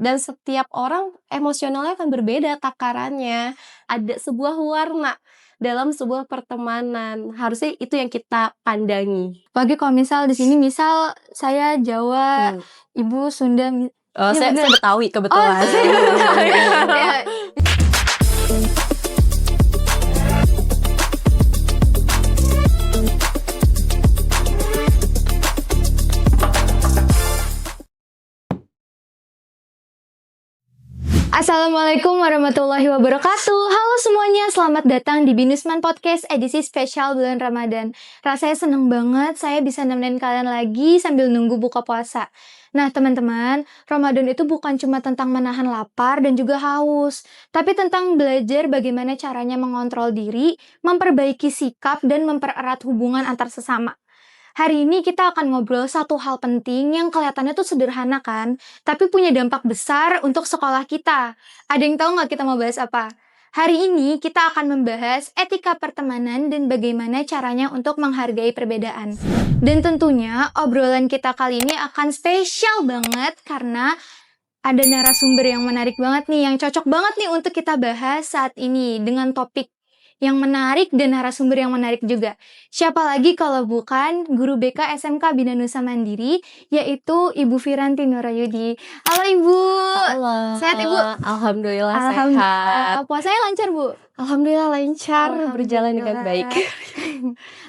dan setiap orang emosionalnya akan berbeda takarannya. Ada sebuah warna dalam sebuah pertemanan, harusnya itu yang kita pandangi. Apalagi kalau misal di sini misal saya Jawa, Ibu Sunda. Oh, Iya, saya bener. Betawi Oh, kebetulan. saya Betawi. Ya. Assalamualaikum warahmatullahi wabarakatuh. Halo semuanya, selamat datang di Binusman Podcast edisi spesial bulan Ramadan. Rasanya seneng banget saya bisa nemenin kalian lagi sambil nunggu buka puasa. Nah teman-teman, Ramadan itu bukan cuma tentang menahan lapar dan juga haus, tapi tentang belajar bagaimana caranya mengontrol diri, memperbaiki sikap, dan mempererat hubungan antar sesama. Hari ini kita akan ngobrol satu hal penting yang kelihatannya tuh sederhana kan, tapi punya dampak besar untuk sekolah kita. Ada yang tahu nggak kita mau bahas apa? Hari ini kita akan membahas etika pertemanan dan bagaimana caranya untuk menghargai perbedaan. Dan tentunya obrolan kita kali ini akan spesial banget karena ada narasumber yang menarik banget nih, yang cocok banget nih untuk kita bahas saat ini dengan topik yang menarik dan narasumber yang menarik juga. Siapa lagi kalau bukan guru BK SMK Bina Nusa Mandiri, yaitu Ibu Firanti Nurayudi. Halo Ibu. Halo. Sehat Ibu? Alhamdulillah sehat. Puasanya lancar Bu? Alhamdulillah lancar, berjalan dengan baik.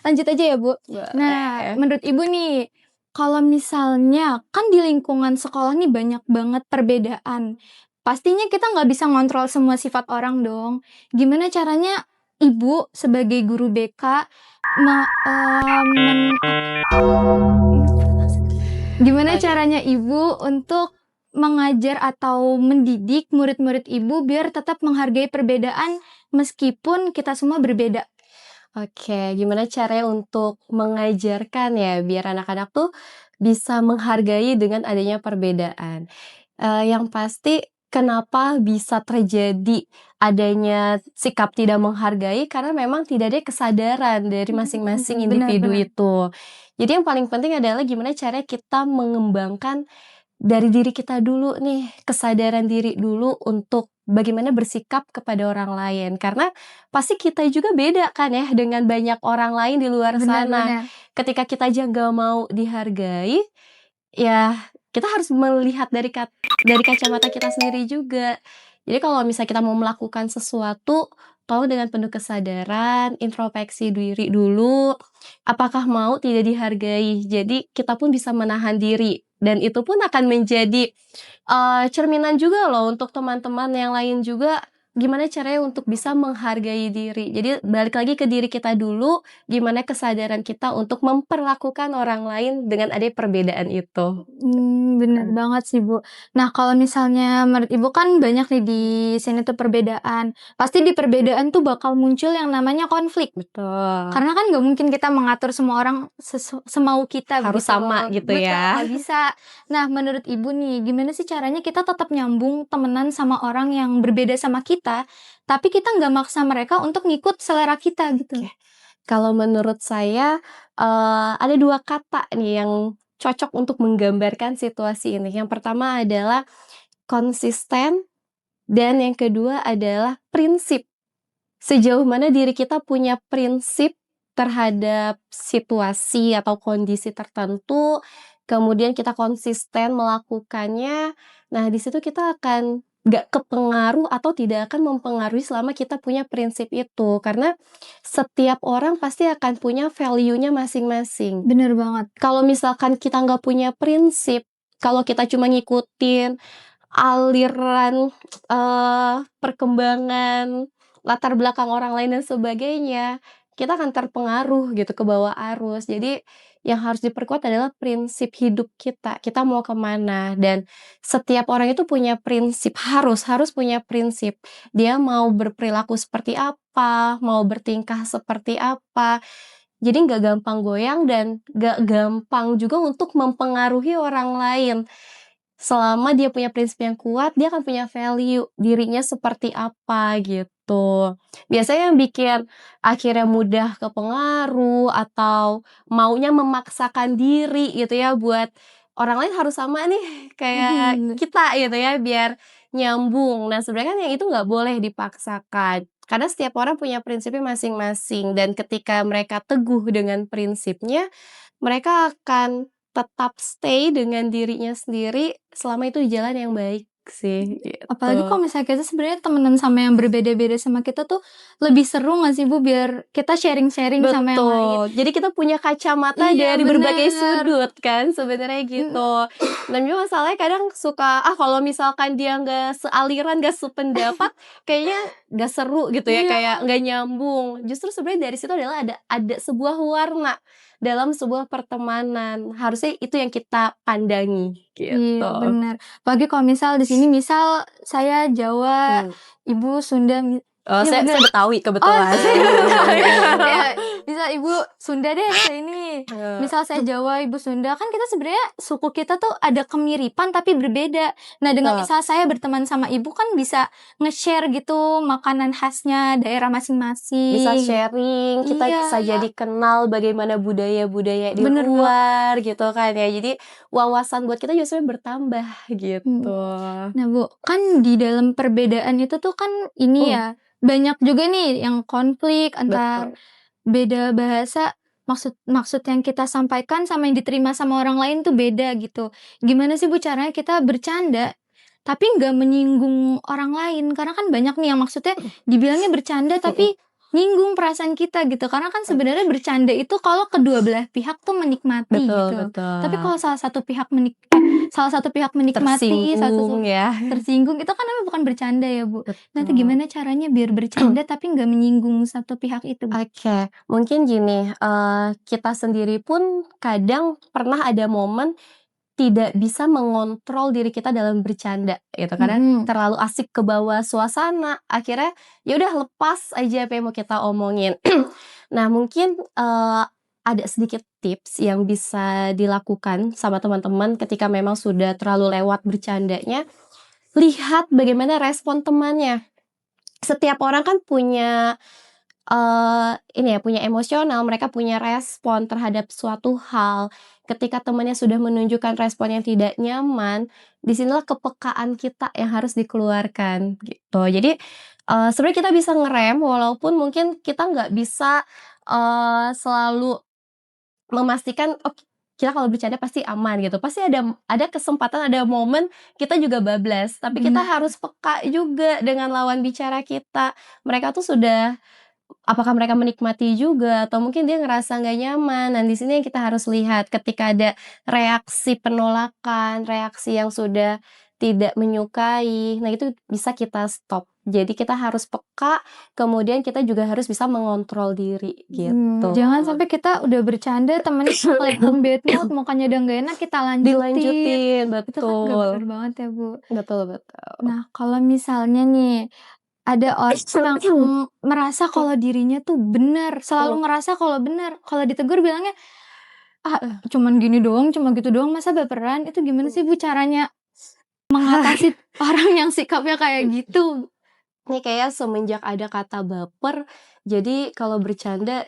Lanjut aja ya Bu. Nah, menurut Ibu nih, kalau misalnya kan di lingkungan sekolah nih banyak banget perbedaan. Pastinya kita nggak bisa ngontrol semua sifat orang dong. Gimana caranya Ibu sebagai guru BK gimana caranya Ibu untuk mengajar atau mendidik murid-murid Ibu biar tetap menghargai perbedaan meskipun kita semua berbeda? Oke, gimana caranya untuk mengajarkan ya biar anak-anak tuh bisa menghargai dengan adanya perbedaan. Yang pasti kenapa bisa terjadi adanya sikap tidak menghargai karena memang tidak ada kesadaran dari masing-masing individu itu. Jadi yang paling penting adalah gimana caranya kita mengembangkan dari diri kita dulu nih, kesadaran diri dulu untuk bagaimana bersikap kepada orang lain. Karena pasti kita juga beda kan ya dengan banyak orang lain di luar sana. Ketika kita aja nggak mau dihargai, ya kita harus melihat dari kacamata kita sendiri juga. Jadi kalau misalnya kita mau melakukan sesuatu, tolong dengan penuh kesadaran, introspeksi diri dulu, apakah mau tidak dihargai. Jadi kita pun bisa menahan diri. Dan itu pun akan menjadi cerminan juga loh untuk teman-teman yang lain juga, gimana caranya untuk bisa menghargai diri. Jadi balik lagi ke diri kita dulu, gimana kesadaran kita untuk memperlakukan orang lain dengan adanya perbedaan itu. Bener banget sih Bu. Nah kalau misalnya menurut Ibu kan banyak nih di sini tuh perbedaan. Pasti di perbedaan tuh bakal muncul yang namanya konflik. Betul. Karena kan gak mungkin kita mengatur semua orang semau kita. Harus begitu. sama gitu Betul, ya. gak bisa. Nah menurut Ibu nih, gimana sih caranya kita tetap nyambung temenan sama orang yang berbeda sama kita, tapi kita gak maksa mereka untuk ngikut selera kita gitu. Kalau menurut saya ada 2 kata nih yang cocok untuk menggambarkan situasi ini. Yang pertama adalah konsisten dan yang kedua adalah prinsip. Sejauh mana diri kita punya prinsip terhadap situasi atau kondisi tertentu, kemudian kita konsisten melakukannya. Nah, di situ kita akan nggak kepengaruh atau tidak akan mempengaruhi selama kita punya prinsip itu. Karena setiap orang pasti akan punya value-nya masing-masing. Bener banget. Kalau misalkan kita nggak punya prinsip, kalau kita cuma ngikutin aliran perkembangan latar belakang orang lain dan sebagainya, kita akan terpengaruh gitu ke bawah arus. Jadi yang harus diperkuat adalah prinsip hidup kita. Kita mau kemana, dan setiap orang itu punya prinsip, harus punya prinsip. Dia mau berperilaku seperti apa, mau bertingkah seperti apa. Jadi nggak gampang goyang dan nggak gampang juga untuk mempengaruhi orang lain. Selama dia punya prinsip yang kuat, dia akan punya value dirinya seperti apa gitu. Biasanya yang bikin akhirnya mudah kepengaruh atau maunya memaksakan diri gitu ya buat orang lain harus sama nih kayak Mhm. kita gitu ya, biar nyambung. Nah, sebenarnya kan yang itu nggak boleh dipaksakan, karena setiap orang punya prinsipnya masing-masing dan ketika mereka teguh dengan prinsipnya, mereka akan tetap stay dengan dirinya sendiri selama itu di jalan yang baik sih, Apalagi gitu. kalau misalnya kita sebenarnya temenan sama yang berbeda-beda sama kita tuh, lebih seru nggak sih Bu, biar kita sharing-sharing sama yang lain. Betul, jadi kita punya kacamata Iya dari berbagai bener. sudut kan sebenarnya Mhm. gitu. Dan juga masalahnya kadang suka, kalau misalkan dia nggak sealiran, nggak sependapat, kayaknya nggak seru gitu ya, Iya. kayak nggak nyambung. Justru sebenarnya dari situ adalah ada sebuah warna dalam sebuah pertemanan, harusnya itu yang kita pandangi, Iya gitu. bener. Apalagi kalau misal di sini misal saya Jawa, Mmm. Ibu Sunda, Oh, iya saya bener. Betawi Oh kebetulan. saya Betawi. Ya, misal Ibu Sunda deh saya ini. Misal saya Jawa, Ibu Sunda, kan kita sebenarnya suku kita tuh ada kemiripan tapi berbeda. Nah, dengan Betul. misal saya berteman sama Ibu kan bisa nge-share gitu makanan khasnya daerah Bisa masing-masing. sharing, kita Iya, bisa jadi kenal bagaimana budaya-budaya di bener banget. luar gitu kan ya. Jadi wawasan buat kita justru bertambah gitu. Mhm. Nah, Bu, kan di dalam perbedaan itu tuh kan ini Mhm, ya, banyak juga nih yang konflik antar betul. beda bahasa, maksud maksud yang kita sampaikan sama yang diterima sama orang lain tuh beda gitu. Gimana sih Bu caranya kita bercanda, tapi nggak menyinggung orang lain? Karena kan banyak nih yang maksudnya dibilangnya bercanda Mhm, tapi nyinggung perasaan kita gitu. Karena kan sebenarnya bercanda itu kalau kedua belah pihak tuh menikmati betul gitu. Tapi betul. kalau salah satu pihak menikmati, salah satu Tersinggung ya. tersinggung, itu kan namanya bukan bercanda ya, Bu. Nah, itu Betul. gimana caranya biar bercanda tapi nggak menyinggung satu pihak itu, Bu? Oke, mungkin gini, kita sendiri pun kadang pernah ada momen tidak bisa mengontrol diri kita dalam bercanda gitu, karena Mhm. terlalu asik ke bawah suasana, akhirnya ya udah lepas aja apa yang mau kita omongin. Nah mungkin, ada sedikit tips yang bisa dilakukan sama teman-teman ketika memang sudah terlalu lewat bercandanya, lihat bagaimana respon temannya. Setiap orang kan punya ini ya, punya emosional, mereka punya respon terhadap suatu hal. Ketika temannya sudah menunjukkan respon yang tidak nyaman, di sinilah kepekaan kita yang harus dikeluarkan, gitu. Jadi, sebenarnya kita bisa ngerem, walaupun mungkin kita nggak bisa, selalu memastikan, "Oh, kita kalau bercanda pasti aman," gitu. Pasti ada kesempatan, ada momen kita juga bablas, tapi kita Bener. harus peka juga dengan lawan bicara kita. Mereka tuh sudah apakah mereka menikmati juga atau mungkin dia ngerasa nggak nyaman. Nah, di sini yang kita harus lihat ketika ada reaksi penolakan, reaksi yang sudah tidak menyukai, nah itu bisa kita stop. Jadi kita harus peka, kemudian kita juga harus bisa mengontrol diri, gitu. Jangan sampai kita udah bercanda temennya kelihatan bad mood, mukanya udah nggak enak, kita lanjutin. Dilanjutin, Itu kan nggak betul. bener banget ya, Bu. Betul betul. Nah, kalau misalnya nih, ada orang yang, merasa kalau dirinya tuh bener, Mhm, selalu ngerasa kalau bener, kalau ditegur bilangnya, "Ah, cuman gini doang, cuma gitu doang, masa baperan?" Itu gimana mhm. sih, Bu, caranya mengatasi orang yang sikapnya kayak gitu? Ini kayak semenjak ada kata baper, jadi kalau bercanda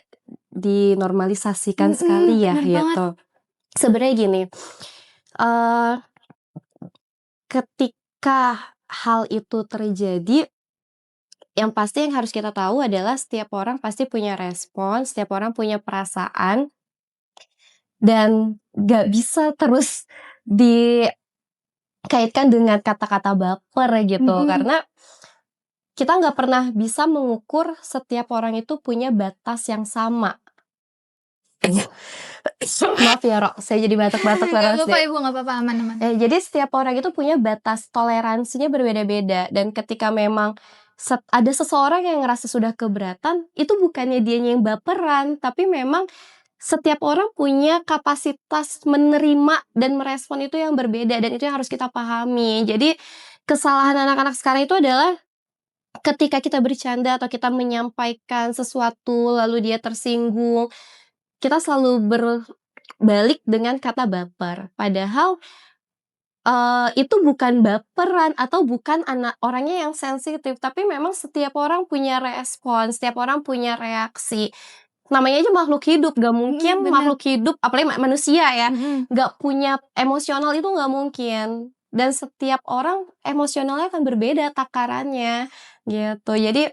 dinormalisasikan sekali ya, Bener banget. gitu. Sebenarnya gini, eee, ketika hal itu terjadi, yang pasti yang harus kita tahu adalah setiap orang pasti punya respon, setiap orang punya perasaan, dan nggak bisa terus dikaitkan dengan kata-kata baper gitu. Mhm. Karena kita nggak pernah bisa mengukur setiap orang itu punya batas yang sama. Maaf ya, Rok, saya jadi batuk-batuk Nggak terus apa-apa, deh. Ibu, nggak apa-apa, aman aman. Jadi setiap orang itu punya batas toleransinya berbeda-beda dan ketika memang ada seseorang yang ngerasa sudah keberatan, itu bukannya dianya yang baperan, tapi memang setiap orang punya kapasitas menerima dan merespon itu yang berbeda dan itu yang harus kita pahami. Jadi kesalahan anak-anak sekarang itu adalah ketika kita bercanda atau kita menyampaikan sesuatu lalu dia tersinggung, kita selalu berbalik dengan kata baper. Padahal itu bukan baperan atau bukan orangnya yang sensitif, tapi memang setiap orang punya respon, setiap orang punya reaksi. namanya aja makhluk hidup, gak mungkin bener. makhluk hidup, apalagi manusia ya, Mhm. gak punya emosional itu gak mungkin. Dan setiap orang emosionalnya akan berbeda takarannya, gitu. Jadi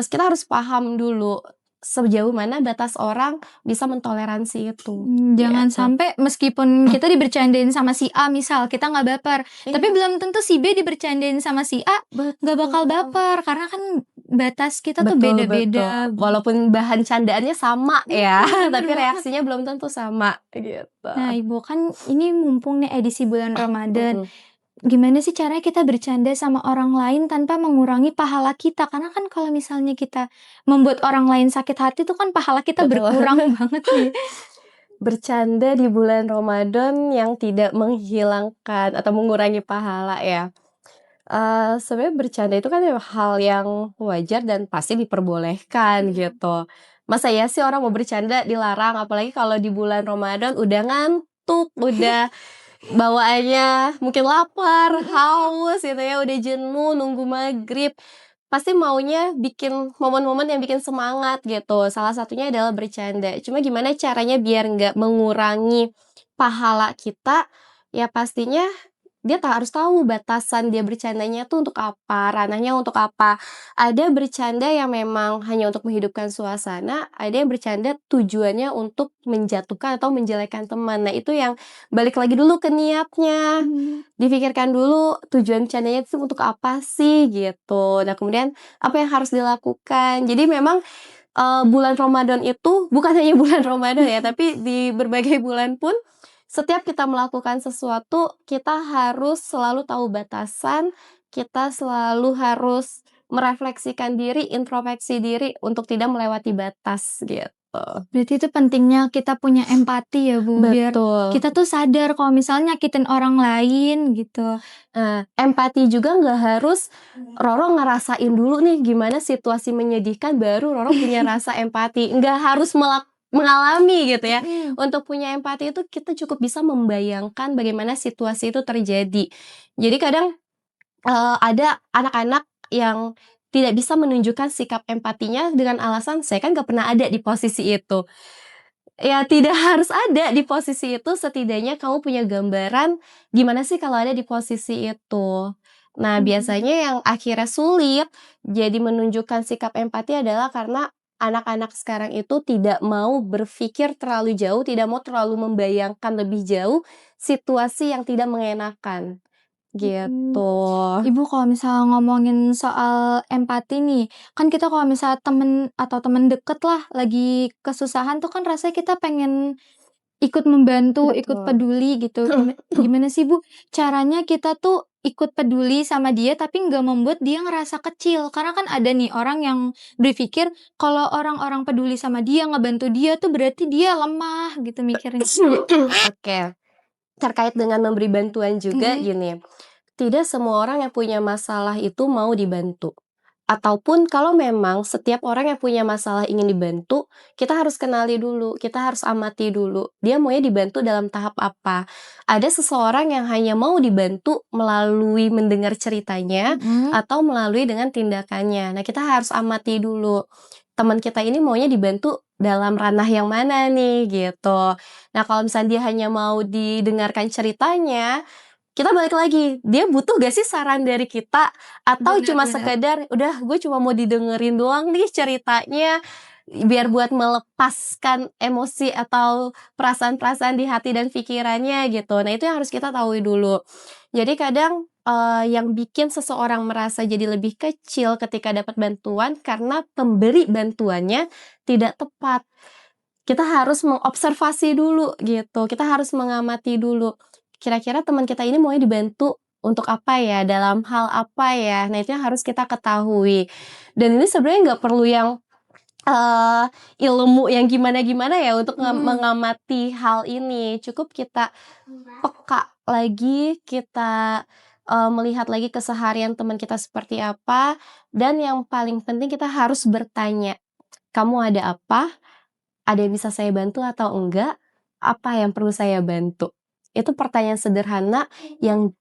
kita harus paham dulu sejauh mana batas orang bisa mentoleransi itu, Jangan gitu. sampai meskipun kita dibercandain sama si A misal, kita nggak baper, tapi Iya, belum tentu si B dibercandain sama si A nggak bakal betul. baper, karena kan batas kita tuh Betul betul. beda-beda. Walaupun bahan candaannya sama ya, Bener tapi banget. reaksinya belum tentu sama, gitu. Nah, Ibu, kan ini mumpung nih edisi bulan Ramadan. Mhm. Gimana sih caranya kita bercanda sama orang lain tanpa mengurangi pahala kita? Karena kan kalau misalnya kita membuat orang lain sakit hati tuh kan pahala kita Betul. berkurang banget nih. Bercanda di bulan Ramadan yang tidak menghilangkan atau mengurangi pahala ya. Sebenarnya bercanda itu kan hal yang wajar dan pasti diperbolehkan gitu. Masa ya sih orang mau bercanda dilarang, apalagi kalau di bulan Ramadan udah ngantuk, udah bawaannya mungkin lapar, haus gitu ya, udah jenuh nunggu maghrib. Pasti maunya bikin momen-momen yang bikin semangat gitu, salah satunya adalah bercanda. Cuma gimana caranya biar nggak mengurangi pahala kita, ya pastinya dia harus tahu batasan dia bercandanya tuh untuk apa, ranahnya untuk apa. Ada bercanda yang memang hanya untuk menghidupkan suasana, ada yang bercanda tujuannya untuk menjatuhkan atau menjelekkan teman. Nah, itu yang balik lagi dulu ke niatnya. Mmm. Dipikirkan dulu tujuan bercandanya itu untuk apa sih gitu. Nah, kemudian apa yang harus dilakukan. Jadi memang bulan Ramadan itu bukan hanya bulan Ramadan ya, tapi di berbagai bulan pun setiap kita melakukan sesuatu, kita harus selalu tahu batasan, kita selalu harus merefleksikan diri, introspeksi diri untuk tidak melewati batas gitu. Berarti itu pentingnya kita punya empati ya, Bu, biar Betul. kita tuh sadar kalau misalnya nyakitin orang lain gitu. Empati juga nggak harus Roro ngerasain dulu nih gimana situasi menyedihkan baru Roro punya rasa empati, nggak harus mengalami gitu ya. Mhm. Untuk punya empati itu kita cukup bisa membayangkan bagaimana situasi itu terjadi. Jadi kadang, ada anak-anak yang tidak bisa menunjukkan sikap empatinya dengan alasan, "Saya kan nggak pernah ada di posisi itu." Ya tidak harus ada di posisi itu, setidaknya kamu punya gambaran gimana sih kalau ada di posisi itu. Nah, Mhm. biasanya yang akhirnya sulit jadi menunjukkan sikap empati adalah karena anak-anak sekarang itu tidak mau berpikir terlalu jauh, tidak mau terlalu membayangkan lebih jauh situasi yang tidak mengenakan, Mhm. gitu. Ibu, kalau misalnya ngomongin soal empati nih, kan kita kalau misalnya temen atau temen deket lah lagi kesusahan tuh kan rasanya kita pengen ikut membantu, ikut Betul. peduli gitu. Gimana sih, Bu, caranya kita tuh ikut peduli sama dia tapi nggak membuat dia ngerasa kecil? Karena kan ada nih orang yang berpikir kalau orang-orang peduli sama dia, ngebantu dia tuh berarti dia lemah gitu mikirnya. Oke, terkait dengan memberi bantuan juga Mhm. gini, tidak semua orang yang punya masalah itu mau dibantu. Ataupun kalau memang setiap orang yang punya masalah ingin dibantu, kita harus kenali dulu, kita harus amati dulu, dia maunya dibantu dalam tahap apa. Ada seseorang yang hanya mau dibantu melalui mendengar ceritanya, Mhm. atau melalui dengan tindakannya. Nah, kita harus amati dulu, teman kita ini maunya dibantu dalam ranah yang mana nih, gitu. Nah, kalau misalnya dia hanya mau didengarkan ceritanya, kita balik lagi, dia butuh gak sih saran dari kita? Atau Bener cuma bener. sekedar, "Udah gue cuma mau didengerin doang nih ceritanya," biar buat melepaskan emosi atau perasaan-perasaan di hati dan pikirannya gitu. Nah, itu yang harus kita tahu dulu. Jadi kadang, yang bikin seseorang merasa jadi lebih kecil ketika dapat bantuan karena pemberi bantuannya tidak tepat. Kita harus mengobservasi dulu gitu, kita harus mengamati dulu. Kira-kira teman kita ini maunya dibantu untuk apa ya, dalam hal apa ya? Nah, itu yang harus kita ketahui. Dan ini sebenarnya nggak perlu yang, eee, ilmu yang gimana-gimana ya untuk Mhm. mengamati hal ini. Cukup kita peka lagi, kita, melihat lagi keseharian teman kita seperti apa, dan yang paling penting kita harus bertanya, "Kamu ada apa? Ada yang bisa saya bantu atau enggak? Apa yang perlu saya bantu?" Itu pertanyaan sederhana yang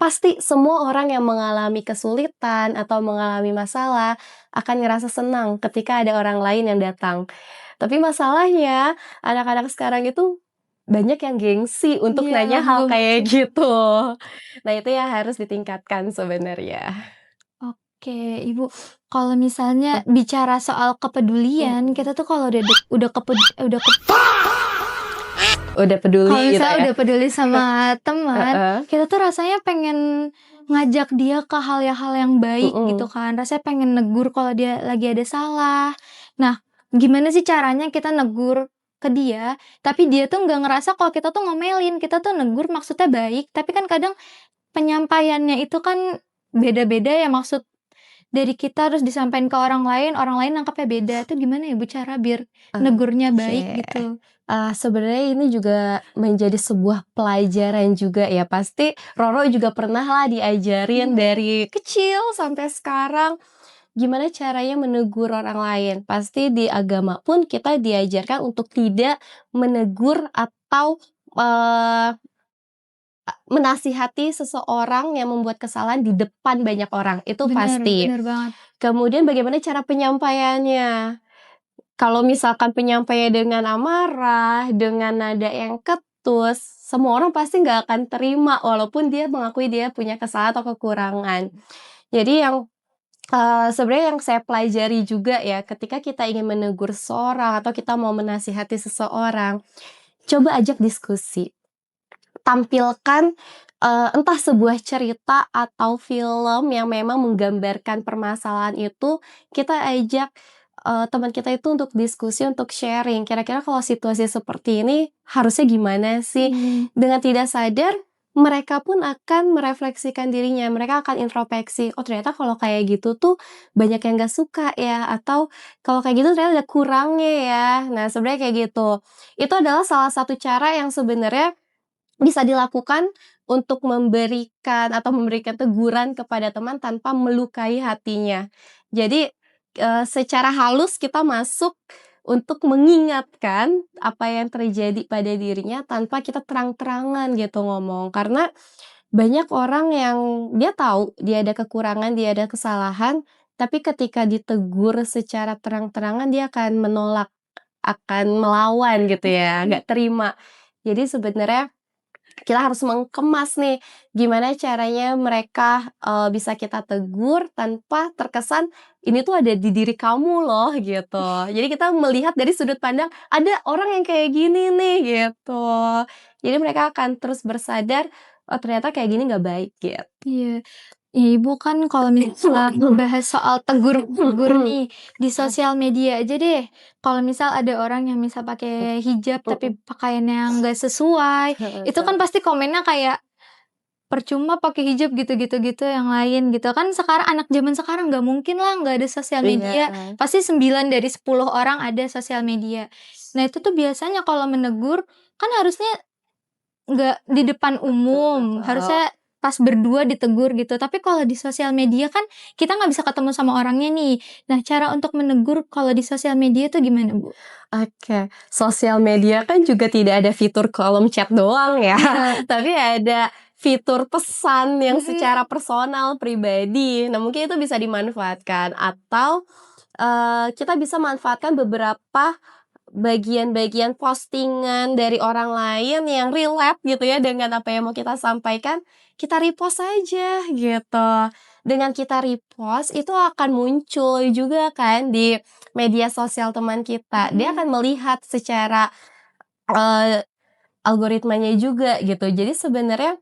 pasti semua orang yang mengalami kesulitan atau mengalami masalah akan ngerasa senang ketika ada orang lain yang datang. Tapi masalahnya anak-anak sekarang itu banyak yang gengsi untuk Iya, nanya hal belum. kayak gitu. Nah, itu yang harus ditingkatkan sebenarnya. Oke, Ibu, kalau misalnya bicara soal kepedulian, Mhm. kita tuh kalau udah Udah kalau peduli gitu misalnya ya? udah peduli sama teman, Heeh. kita tuh rasanya pengen ngajak dia ke hal yang baik gitu Mhm. kan. Rasanya pengen negur kalau dia lagi ada salah. Nah, gimana sih caranya kita negur ke dia, tapi dia tuh nggak ngerasa kalau kita tuh ngomelin, kita tuh negur maksudnya baik, tapi kan kadang penyampaiannya itu kan beda-beda ya, maksud dari kita harus disampaikan ke orang lain nangkepnya beda. Itu gimana ya Bu cara biar negurnya baik Oke. gitu? Sebenarnya ini juga menjadi sebuah pelajaran juga ya, pasti Roro juga pernah lah diajarin dari kecil sampai sekarang, gimana caranya menegur orang lain. Pasti di agama pun kita diajarkan untuk tidak menegur atau, eee, menasihati seseorang yang membuat kesalahan di depan banyak orang, itu Bener pasti. bener banget. Kemudian bagaimana cara penyampaiannya. Kalau misalkan penyampaiannya dengan amarah, dengan nada yang ketus, semua orang pasti nggak akan terima walaupun dia mengakui dia punya kesalahan atau kekurangan. Jadi yang, sebenarnya yang saya pelajari juga ya ketika kita ingin menegur seseorang atau kita mau menasihati seseorang, coba ajak diskusi. Tampilkan, entah sebuah cerita atau film yang memang menggambarkan permasalahan itu, kita ajak, teman kita itu untuk diskusi, untuk sharing, kira-kira kalau situasi seperti ini harusnya gimana sih? Mmm, Dengan tidak sadar, mereka pun akan merefleksikan dirinya, mereka akan introspeksi, "Oh ternyata kalau kayak gitu tuh banyak yang nggak suka ya," atau, "Kalau kayak gitu ternyata ada kurangnya ya." Nah sebenarnya kayak gitu. Itu adalah salah satu cara yang sebenarnya bisa dilakukan untuk memberikan teguran kepada teman tanpa melukai hatinya. Jadi, secara halus kita masuk untuk mengingatkan apa yang terjadi pada dirinya tanpa kita terang-terangan gitu ngomong. Karena banyak orang yang dia tahu dia ada kekurangan, dia ada kesalahan, tapi ketika ditegur secara terang-terangan dia akan menolak, akan melawan gitu ya, oke. nggak terima. Jadi sebenarnya kita harus mengemas nih, gimana caranya mereka, bisa kita tegur tanpa terkesan, "Ini tuh ada di diri kamu loh," gitu. Jadi kita melihat dari sudut pandang, "Ada orang yang kayak gini nih," gitu. Jadi mereka akan terus bersadar, "Oh ternyata kayak gini nggak baik," gitu. Iya. Ibu kan kalau misalnya ngebahas soal tegur-menegur nih di sosial media aja deh. Kalau misal ada orang yang misal pakai hijab tapi pakaiannya nggak sesuai, itu kan pasti komennya kayak, "Percuma pakai hijab gitu yang lain," gitu. Kan sekarang anak zaman sekarang nggak mungkin lah nggak ada sosial Iya, media, pasti 9 dari 10 orang ada sosial media. Nah itu tuh biasanya kalau menegur, kan harusnya nggak di depan umum, betul. harusnya pas berdua ditegur gitu. Tapi kalau di sosial media kan kita nggak bisa ketemu sama orangnya nih. Nah, cara untuk menegur kalau di sosial media tuh gimana, Bu? Oke, sosial media kan juga tidak ada fitur kolom chat doang ya, Iya, tapi ada fitur pesan yang mhm, secara personal, pribadi. Nah, mungkin itu bisa dimanfaatkan atau, kita bisa manfaatkan beberapa bagian-bagian postingan dari orang lain yang relate gitu ya dengan apa yang mau kita sampaikan, kita repost aja gitu. Dengan kita repost itu akan muncul juga kan di media sosial teman kita. Dia mhm. akan melihat secara, eee, algoritmanya juga gitu. Jadi sebenarnya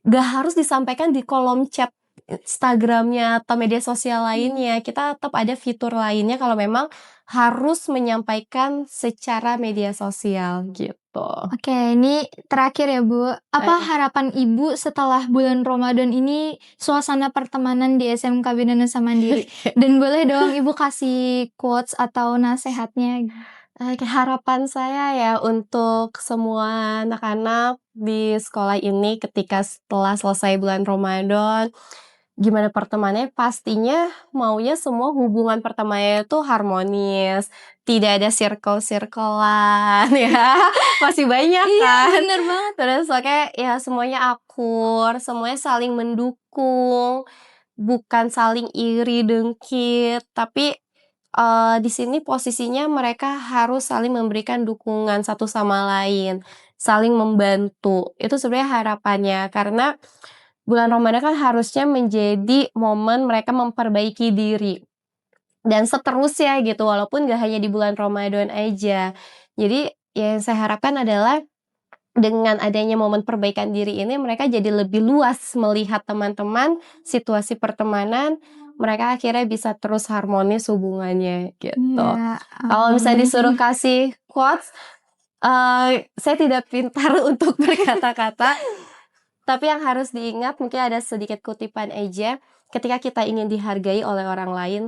gak harus disampaikan di kolom chat Instagram-nya atau media sosial Mmm, lainnya, kita tetap ada fitur lainnya kalau memang harus menyampaikan secara media sosial, gitu. oke ini terakhir ya, Bu. Apa Heeh. harapan Ibu setelah bulan Ramadan ini suasana pertemanan di SMK Bina Nusa Mandiri? Dan boleh dong Ibu kasih quotes atau nasehatnya. Oke, harapan saya ya untuk semua anak-anak di sekolah ini ketika setelah selesai bulan Ramadan, gimana pertemanannya, pastinya maunya semua hubungan pertemanannya itu harmonis, tidak ada circle-circle-an ya, masih banyak Iya, kan. bener banget. Terus makanya ya semuanya akur, semuanya saling mendukung, bukan saling iri, dengki, tapi, di sini posisinya mereka harus saling memberikan dukungan satu sama lain, saling membantu. Itu sebenarnya harapannya, karena bulan Ramadan kan harusnya menjadi momen mereka memperbaiki diri, dan seterusnya gitu, walaupun gak hanya di bulan Ramadan aja. Jadi, yang saya harapkan adalah dengan adanya momen perbaikan diri ini, mereka jadi lebih luas melihat teman-teman, situasi pertemanan, mereka akhirnya bisa terus harmonis hubungannya, gitu. Iya, Kalau misalnya amin. disuruh kasih quotes, saya tidak pintar untuk berkata-kata, tapi yang harus diingat mungkin ada sedikit kutipan aja, ketika kita ingin dihargai oleh orang lain,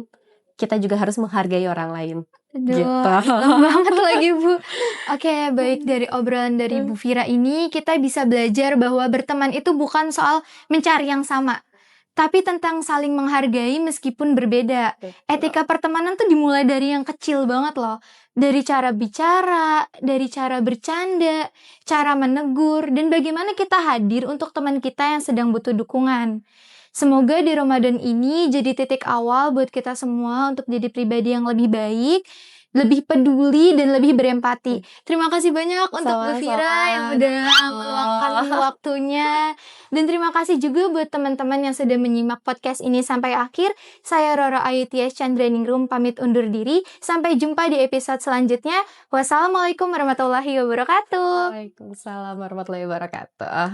kita juga harus menghargai orang lain, Aduh, gitu. asik banget lagi, Bu. Oke, baik, dari obrolan dari Bu Vira ini kita bisa belajar bahwa berteman itu bukan soal mencari yang sama, tapi tentang saling menghargai meskipun berbeda. Etika pertemanan tuh dimulai dari yang kecil banget loh. Dari cara bicara, dari cara bercanda, cara menegur, dan bagaimana kita hadir untuk teman kita yang sedang butuh dukungan. Semoga di Ramadan ini jadi titik awal buat kita semua untuk jadi pribadi yang lebih baik, lebih peduli, dan lebih berempati. Terima kasih banyak untuk Bu Vira yang udah meluangkan waktunya. Dan terima kasih juga buat teman-teman yang sudah menyimak podcast ini sampai akhir. Saya Roro Ayu Tias Chandraningrum pamit undur diri. Sampai jumpa di episode selanjutnya. Wassalamualaikum warahmatullahi wabarakatuh. Waalaikumsalam warahmatullahi wabarakatuh.